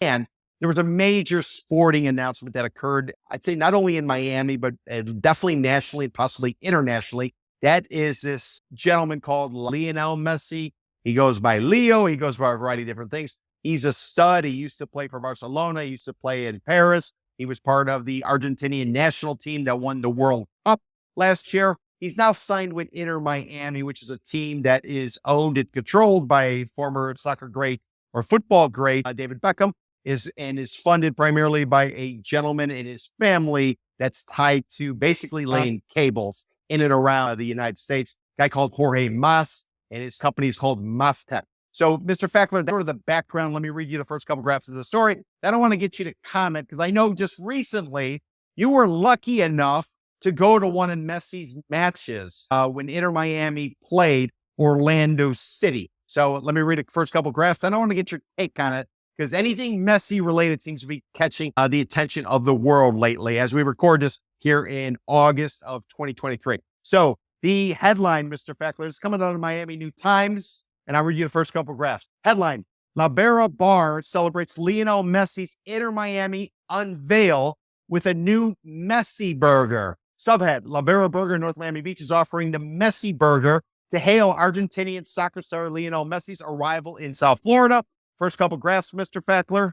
And there was a major sporting announcement that occurred, I'd say not only in Miami, but definitely nationally and possibly internationally. That is this gentleman called Lionel Messi. He goes by Leo. He goes by a variety of different things. He's a stud. He used to play for Barcelona. He used to play in Paris. He was part of the Argentinian national team that won the World Cup last year. He's now signed with Inter Miami, which is a team that is owned and controlled by former soccer great or football great David Beckham, is funded primarily by a gentleman and his family that's tied to basically laying cables in and around the United States. A guy called Jorge Mas, and his company is called Mastech. So, Mr. Fakler, sort of the background. Let me read you the first couple graphs of the story. Then I want to get you to comment because I know just recently you were lucky enough to go to one of Messi's matches when Inter Miami played Orlando City. So let me read the first couple graphs. I don't want to get your take on it because anything Messi related seems to be catching the attention of the world lately as we record this here in August of 2023. So the headline, Mr. Fakler, is coming out of Miami New Times, and I'll read you the first couple graphs. Headline: La Birra Bar celebrates Lionel Messi's Inter Miami unveil with a new Messi burger. Subhead: La Birra Burger in North Miami Beach is offering the Messi burger to hail Argentinian soccer star Lionel Messi's arrival in South Florida. First couple graphs, Mr. Fakler.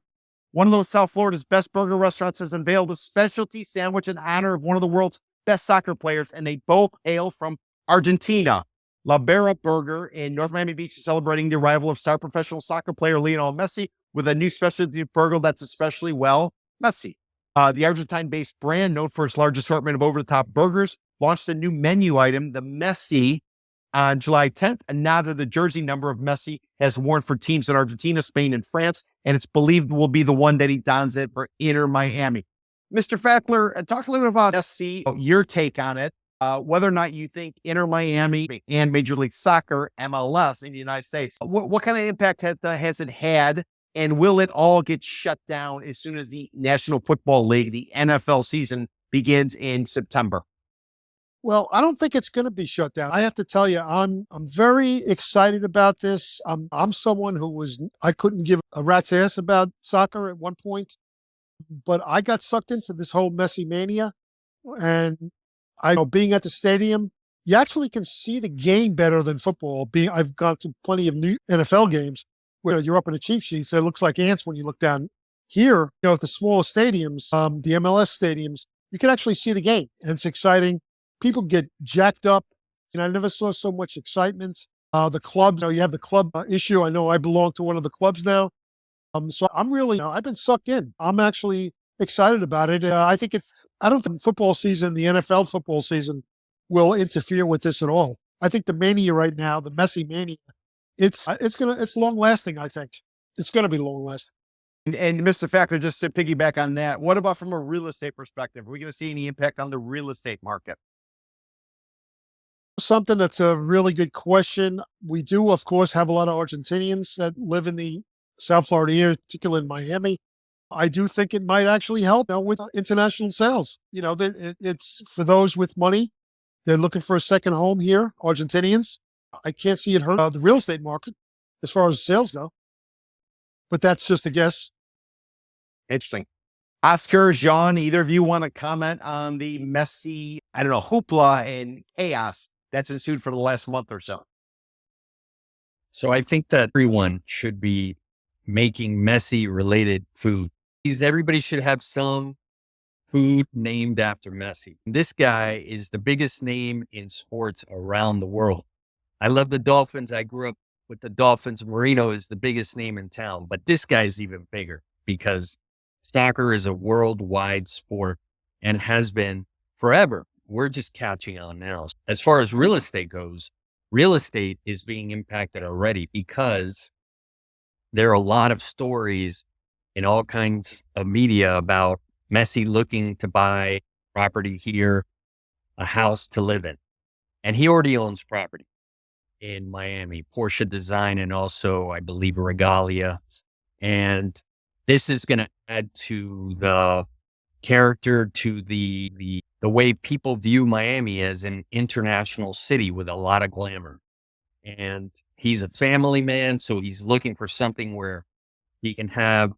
One of those South Florida's best burger restaurants has unveiled a specialty sandwich in honor of one of the world's best soccer players, and they both hail from Argentina. La Birra Burger in North Miami Beach is celebrating the arrival of star professional soccer player Lionel Messi with a new specialty burger that's especially Messi. The Argentine-based brand, known for its large assortment of over-the-top burgers, launched a new menu item, the Messi, on July 10th, a nod to the jersey number of Messi has worn for teams in Argentina, Spain, and France, and it's believed will be the one that he dons it for Inter Miami. Mr. Fakler, talk a little bit about Messi, your take on it, whether or not you think Inter Miami and Major League Soccer, MLS, in the United States, what kind of impact has it had? And will it all get shut down as soon as the National Football League, the NFL season, begins in September? Well, I don't think it's going to be shut down. I have to tell you, I'm very excited about this. I'm someone I couldn't give a rat's ass about soccer at one point, but I got sucked into this whole Messi mania. And being at the stadium, you actually can see the game better than football. I've gone to plenty of new NFL games where you're up in the cheap sheets. It looks like ants when you look down. Here, at the smaller stadiums, the MLS stadiums, you can actually see the game, and it's exciting. People get jacked up, and I never saw so much excitement. The clubs, you have the club issue. I know I belong to one of the clubs now. So I'm really, I've been sucked in. I'm actually excited about it. I don't think football season, the NFL football season, will interfere with this at all. I think the mania right now, the Messi mania, it's long lasting. I think it's going to be long lasting. And Mr. Fakler, just to piggyback on that, what about from a real estate perspective? Are we going to see any impact on the real estate market? Something that's a really good question. We do, of course, have a lot of Argentinians that live in the South Florida area, particularly in Miami. I do think it might actually help with international sales. It's for those with money. They're looking for a second home here, Argentinians. I can't see it hurt the real estate market as far as sales go. But that's just a guess. Interesting. Oscar, Jean, either of you want to comment on the Messi, hoopla and chaos that's ensued for the last month or so? So I think that everyone should be making Messi related food. Everybody should have some food named after Messi. This guy is the biggest name in sports around the world. I love the Dolphins. I grew up with the Dolphins. Marino is the biggest name in town, but this guy's even bigger because soccer is a worldwide sport and has been forever. We're just catching on now. As far as real estate goes, real estate is being impacted already because there are a lot of stories in all kinds of media about Messi looking to buy property here, a house to live in. And he already owns property in Miami, Porsche Design, and also, I believe, Regalia. And this is going to add to the character, to the way people view Miami as an international city with a lot of glamour. And he's a family man, so he's looking for something where he can have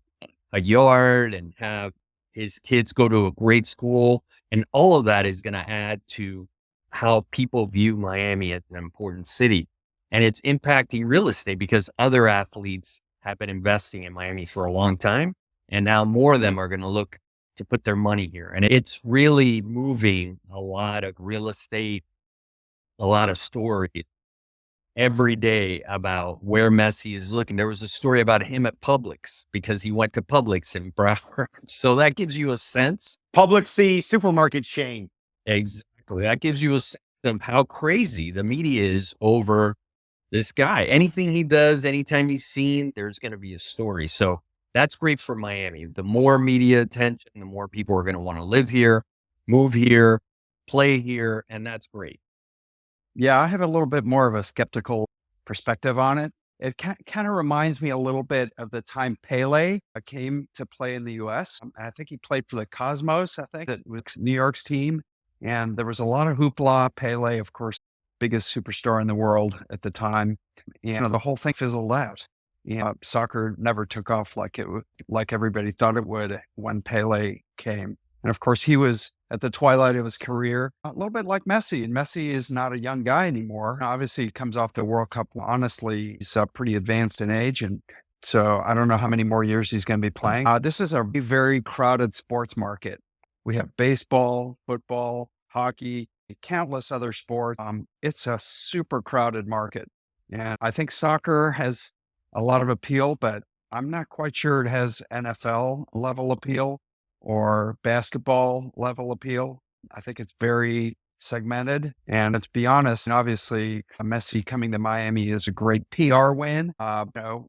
a yard and have his kids go to a great school. And all of that is going to add to how people view Miami as an important city. And it's impacting real estate because other athletes have been investing in Miami for a long time. And now more of them are going to look to put their money here. And it's really moving a lot of real estate, a lot of stories every day about where Messi is looking. There was a story about him at Publix because he went to Publix in Broward. So that gives you a sense. Publix, the supermarket chain. Exactly. That gives you a sense of how crazy the media is over this guy. Anything he does, anytime he's seen, there's going to be a story. So that's great for Miami. The more media attention, the more people are going to want to live here, move here, play here, and that's great. Yeah, I have a little bit more of a skeptical perspective on it. It kind of reminds me a little bit of the time Pele came to play in the U.S. I think he played for the Cosmos, I think. It was New York's team. And there was a lot of hoopla. Pele, of course, biggest superstar in the world at the time. And the whole thing fizzled out. Soccer never took off like everybody thought it would when Pele came. And of course, he was at the twilight of his career, a little bit like Messi. And Messi is not a young guy anymore. Obviously, he comes off the World Cup. Honestly, he's pretty advanced in age. And so I don't know how many more years he's going to be playing. This is a very crowded sports market. We have baseball, football, hockey, countless other sports. It's a super crowded market. And I think soccer has a lot of appeal, but I'm not quite sure it has NFL level appeal or basketball level appeal. I think it's very segmented. And let's be honest, obviously Messi coming to Miami is a great PR win.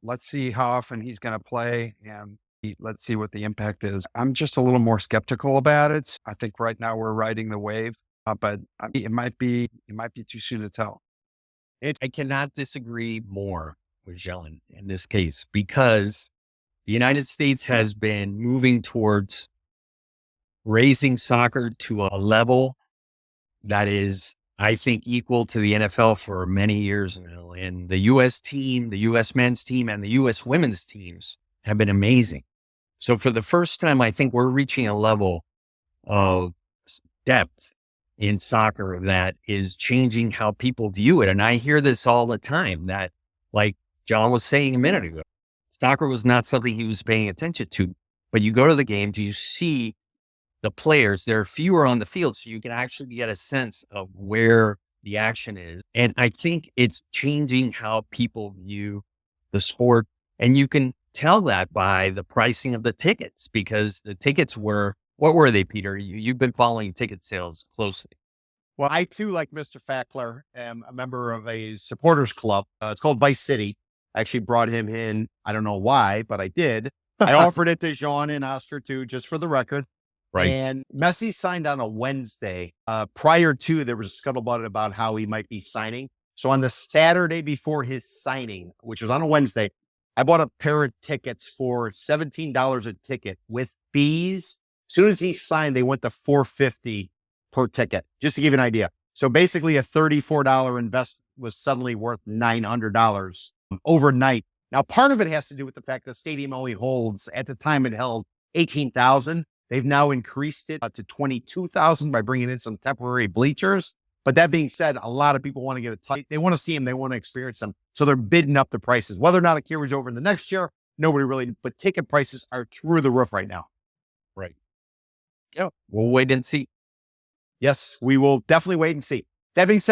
Let's see how often he's going to play and let's see what the impact is. I'm just a little more skeptical about it. I think right now we're riding the wave, but it might be too soon to tell. I cannot disagree more with John in this case because the United States has been moving towards raising soccer to a level that is, I think, equal to the NFL for many years now. And the U.S. team, the U.S. men's team, and the U.S. women's teams have been amazing. So for the first time, I think we're reaching a level of depth in soccer that is changing how people view it. And I hear this all the time that, like John was saying a minute ago, soccer was not something he was paying attention to. But you go to the games, you see the players, there are fewer on the field, so you can actually get a sense of where the action is. And I think it's changing how people view the sport. And you can tell that by the pricing of the tickets, because the tickets were, what were they, Peter? You've been following ticket sales closely. Well, I too, like Mr. Fakler, am a member of a supporters club. It's called Vice City. I actually brought him in. I don't know why, but I did. I offered it to Jean and Oscar too, just for the record. Right. And Messi signed on a Wednesday. Prior to, there was a scuttlebutt about how he might be signing. So on the Saturday before his signing, which was on a Wednesday, I bought a pair of tickets for $17 a ticket with fees. As soon as he signed, they went to $4.50 per ticket, just to give you an idea. So basically a $34 investment was suddenly worth $900 overnight. Now, part of it has to do with the fact the stadium only holds, at the time it held 18,000. They've now increased it to 22,000 by bringing in some temporary bleachers. But that being said, a lot of people want to get a tight. They want to see him. They want to experience him. So they're bidding up the prices. Whether or not it carries over in the next year, nobody really, but ticket prices are through the roof right now. Right. Yeah. We'll wait and see. Yes, we will definitely wait and see. That being said,